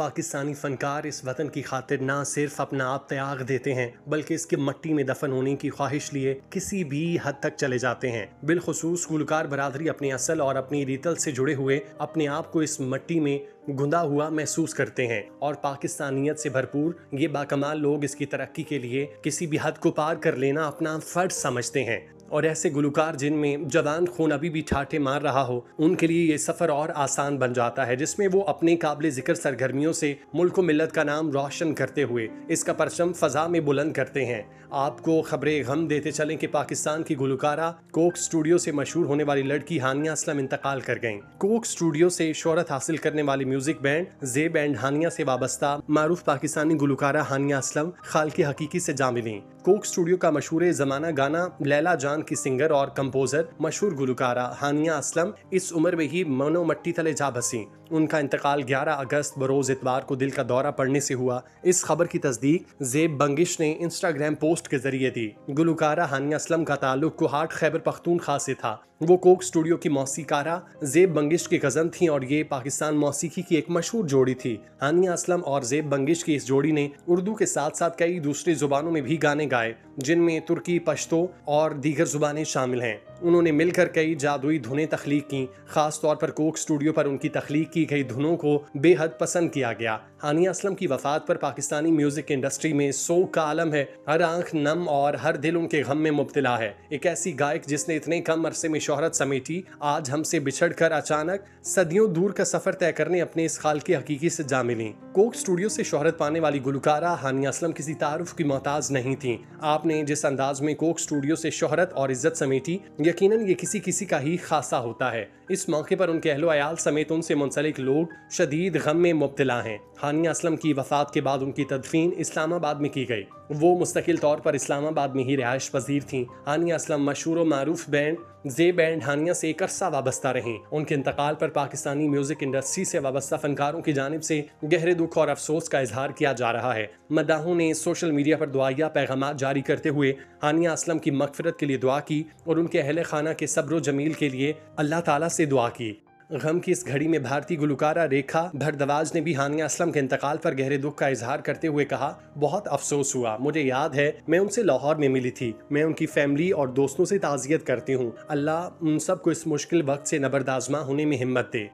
पाकिस्तानी फनकार इस वतन की खातिर ना सिर्फ अपना आप त्याग देते हैं बल्कि इसकी मिट्टी में दफन होने की ख्वाहिश लिए किसी भी हद तक चले जाते हैं। बिलखुसूस गुलकार बरादरी अपनी असल और अपनी रीतल से जुड़े हुए अपने आप को इस मिट्टी में गुंदा हुआ महसूस करते हैं और पाकिस्तानियत से भरपूर ये बाकमाल लोग इसकी तरक्की के लिए किसी भी हद को पार कर लेना अपना फर्ज समझते हैं। और ऐसे गुलकार जिनमें जवान खून अभी भी ठाठे मार रहा हो, उनके लिए ये सफ़र और आसान बन जाता है, जिसमें वो अपने काबिल जिक्र सरगर्मियों से मुल्क व मिल्लत का नाम रोशन करते हुए इसका परचम फ़ज़ा में बुलंद करते हैं। आपको खबरें गम देते चलें कि पाकिस्तान की गुलकारा कोक स्टूडियो से मशहूर होने वाली लड़की हानिया असलम इंतकाल कर गईं। कोक स्टूडियो से शोहरत हासिल करने वाली म्यूजिक बैंड ज़ेब एंड हानिया से वाबस्ता मारूफ पाकिस्तानी गुलकारा हानिया असलम खालकी हकीकी से जा मिलीं। कोक स्टूडियो का मशहूर ज़माना गाना लैला जान की सिंगर और कंपोजर मशहूर गुलकारा हानिया असलम इस उम्र में ही मनो मट्टी तले जा बसी। उनका इंतकाल 11 अगस्त बरोज़ इतवार को दिल का दौरा पड़ने से हुआ। इस खबर की तस्दीक ज़ेब बंगिश ने इंस्टाग्राम पोस्ट के जरिए दी। गुलकारा हानिया असलम का ताल्लुक कोहाट खैबर पख्तूनख्वा से था। वो कोक स्टूडियो की मौसीकारा ज़ेब बंगिश की कज़न थी और ये पाकिस्तान मौसीकी की एक मशहूर जोड़ी थी। हानिया असलम और ज़ेब बंगिश की इस जोड़ी ने उर्दू के साथ साथ कई दूसरी जुबानों में भी गाने गाए, जिनमें तुर्की, पश्तो और दीगर जुबानें शामिल हैं। उन्होंने मिलकर कई जादुई धुनें तख्लीक की। खास तौर पर कोक स्टूडियो पर उनकी तख्लीक की गई धुनों को बेहद पसंद किया गया। हानिया असलम की वफात पर पाकिस्तानी म्यूजिक इंडस्ट्री में सोग का आलम है। हर आंख नम और हर दिल उनके गम में मुब्तला है। एक ऐसी गायक जिसने इतने कम अरसे में शोहरत समेटी, आज हमसे बिछड़कर अचानक सदियों दूर का सफर तय करने अपने इस खाल की हकीकी से जा मिली। कोक स्टूडियो से शोहरत पाने वाली गुलकारा हानिया असलम किसी तारुफ की मोहताज नहीं थी। आपने जिस अंदाज में कोक स्टूडियो से शोहरत और इज्जत समेटी, यकीनन ये किसी किसी का ही खासा होता है। इस मौके पर उनके अहलो अयाल समेत उनसे मुंसलिक लोग शदीद गम में मुब्तला हैं। हानिया असलम की वफात के बाद उनकी तदफीन इस्लामाबाद में की गई। वो मुस्तकिल तौर पर इस्लामाबाद में ही रिहाइश पजीर थीं। हानिया असलम मशहूर व मारूफ बैंड ज़ेब एंड हानिया से एक अरसा वाबस्ता रहीं। उनके इंतकाल पर पाकिस्तानी म्यूजिक इंडस्ट्री से वाबस्ता फनकारों की जानिब से गहरे दुख और अफसोस का इजहार किया जा रहा है। मदाहों ने सोशल मीडिया पर दुआया पैगाम जारी करते हुए हानिया असलम की मगफिरत के लिए दुआ की और उनके अहले खाना के सब्र जमील के लिए अल्लाह ताला से दुआ की। गम की इस घड़ी में भारतीय गुलकारा रेखा भरद्वाज ने भी हानिया असलम के इंतकाल पर गहरे दुख का इजहार करते हुए कहा, बहुत अफसोस हुआ। मुझे याद है मैं उनसे लाहौर में मिली थी। मैं उनकी फैमिली और दोस्तों से ताज़ियत करती हूँ। अल्लाह उन सब को इस मुश्किल वक्त से नबरदाजमा होने में हिम्मत दे।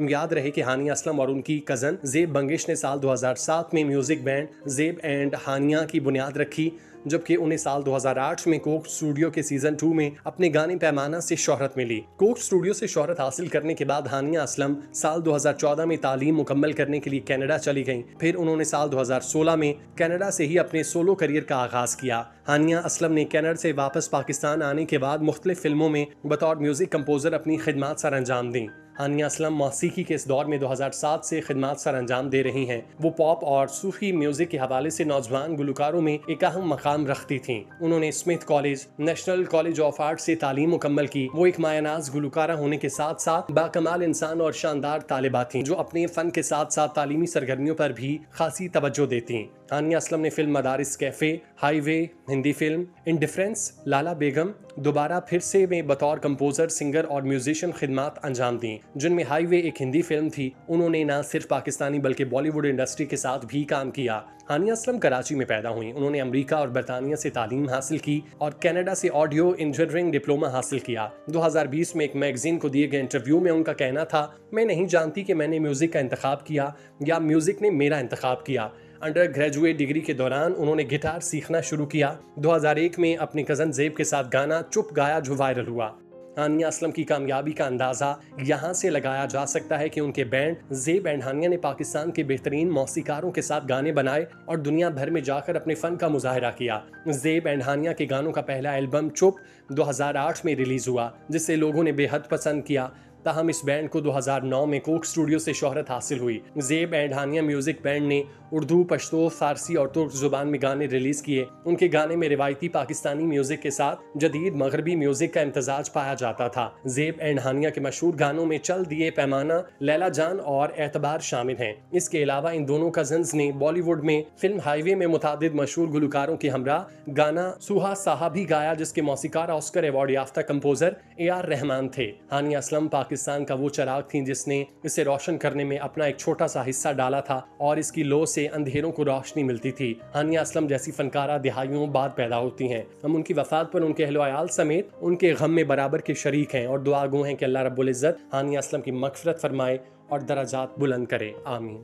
याद रहे कि हानिया असलम और उनकी कज़न ज़ेब बंगिश ने साल 2007 में म्यूजिक बैंड ज़ेब एंड हानिया की बुनियाद रखी, जबकि उन्हें साल 2008 में कोक स्टूडियो के सीजन 2 में अपने गाने पैमाना से शोहरत मिली। कोक स्टूडियो से शोहरत हासिल करने के बाद हानिया असलम साल 2014 में तालीम मुकम्मल करने के लिए कनाडा चली गईं। फिर उन्होंने साल 2016 में कनाडा से ही अपने सोलो करियर का आगाज किया। हानिया असलम ने कनाडा से वापस पाकिस्तान आने के बाद मुख्तलिफ फिल्मों में बतौर म्यूजिक कंपोजर अपनी खिदमात सर अंजाम दी। हानिया असलम मौसीकी के इस दौर में 2007 से खिदमात सर अंजाम दे रही हैं। वो पॉप और सूफी म्यूजिक के हवाले से नौजवान गुलकारों में एक अहम मकाम रखती थीं। उन्होंने Smith college, national college of art से तालीम मुकम्मल की। वो एक मायनाज गुलकारा होने के साथ साथ बाकमाल इंसान और शानदार तालिबा थीं, जो अपने फन के साथ साथ तालीमी सरगर्मियों पर भी खासी तवज्जो देती। हानिया असलम ने film Madaris cafe, highway, Hindi film indifference, Lala Begum, Dobara Phir Se में बतौर कंपोजर, सिंगर और म्यूजिशियन खिदमात अंजाम दी, जिनमें हाईवे एक हिंदी फिल्म थी। उन्होंने न सिर्फ पाकिस्तानी बल्कि बॉलीवुड इंडस्ट्री के साथ भी काम किया। हानिया असलम कराची में पैदा हुई। उन्होंने अमेरिका और बरतानिया से तालीम हासिल की और कनाडा से ऑडियो इंजीनियरिंग डिप्लोमा हासिल किया। 2020 में एक मैगजीन को दिए गए इंटरव्यू में उनका कहना था, मैं नहीं जानती कि मैंने म्यूजिक का इंतखाब किया या म्यूजिक ने मेरा इंतखाब किया। अंडर ग्रेजुएट डिग्री के दौरान उन्होंने गिटार सीखना शुरू किया। 2001 में अपनी कज़न ज़ेब के साथ गाना चुप गाया जो वायरल हुआ। हानिया असलम की कामयाबी का अंदाज़ा यहाँ से लगाया जा सकता है कि उनके बैंड ज़ेब एंड हानिया ने पाकिस्तान के बेहतरीन मौसीकारों के साथ गाने बनाए और दुनिया भर में जाकर अपने फ़न का मुजाहरा किया। ज़ेब एंड हानिया के गानों का पहला एल्बम चुप 2008 में रिलीज़ हुआ, जिसे लोगों ने बेहद पसंद किया। ताहम इस बैंड को 2009 में कोक स्टूडियो से शोहरत हासिल हुई। Zeb and Haniya music band ने उर्दू, पश्तो, फारसी और तुर्क जुबान में गाने रिलीज किए। उनके गाने में रिवायती पाकिस्तानी म्यूजिक के साथ जदीद मगरबी म्यूजिक का इम्तजाज पाया जाता था। ज़ेब एंड हानिया के मशहूर गानों में चल दिए पैमाना, लैला जान और एतबार शामिल हैं। इसके अलावा इन दोनों कजन्स ने बॉलीवुड में फिल्म हाईवे में मुतादिद मशहूर गुलकारों के हमरा गाना सुहा साहा भी गाया, जिसके मौसीकार ऑस्कर अवार्ड याफ्ता कंपोजर AR रहमान थे। हानिया असलम पाकिस्तान का वो चिराग थी जिसने इसे रोशन करने में अपना एक छोटा सा हिस्सा डाला था और इसकी लो से अंधेरों को रोशनी मिलती थी। हानिया असलम जैसी फनकारा दिहाइयों बाद पैदा होती हैं। हम उनकी वफात पर उनके अहलो अयाल समेत उनके गम में बराबर के शरीक हैं और दुआ गो हैं कि अल्लाह रब्बुल इज़्ज़त हानिया असलम की मग़फ़िरत फरमाए और दराजात बुलंद करे। आमीन।